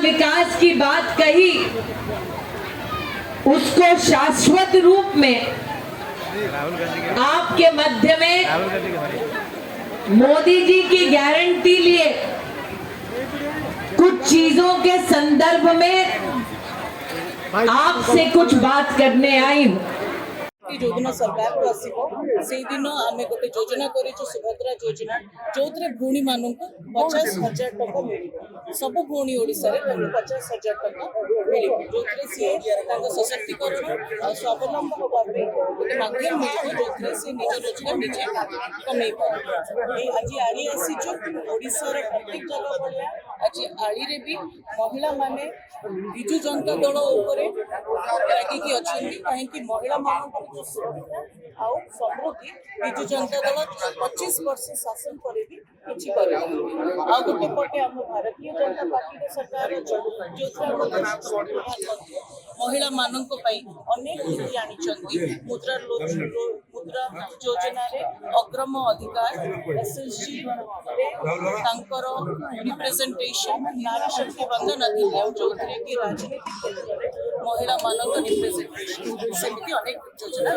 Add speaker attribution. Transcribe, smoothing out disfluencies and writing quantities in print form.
Speaker 1: विकास की बात कही उसको शाश्वत रूप में आपके मध्य में मोदी जी की गारंटी लिए कुछ चीजों के संदर्भ में आपसे कुछ बात करने आई हूँ।
Speaker 2: जोदिन सरकार को आसो से दिन आम गोटे योजना कर सुभद्रा योजना जो भूणी मान 50,000 टका मिल सब भूणी ओडिशा रे 50,000 टका मिल जो सी सशक्तिकरण स्वावलम्ब होगा गोटे माध्यम मिल जो सी निज रोजगार निजे कमे पारे। आज आड़ी आसीचु ओडिशार प्रत्येक जगह भाया आज आड़ी रे भी महिला माने विजु जनता दल उपरे रागिकी अच्छी कहीं महिला मान सुरक्षा आउ समृद्धि विजु जनता दल 25 वर्ष शासन करे भी किछि करे आ गोटे पटे आम भारतीय जनता पार्टी सरकार जो महिला मानक अनेक नीति आनी मुद्रा मुद्रा योजना रे अग्रम अधिकार एसएसजी रिप्रेजेंटेशन नारी शक्ति बंधन अधिनियम जो कि राजनीतिक क्षेत्र में महिला मानक रिप्रेजेंटेशन सेमती अनेक योजना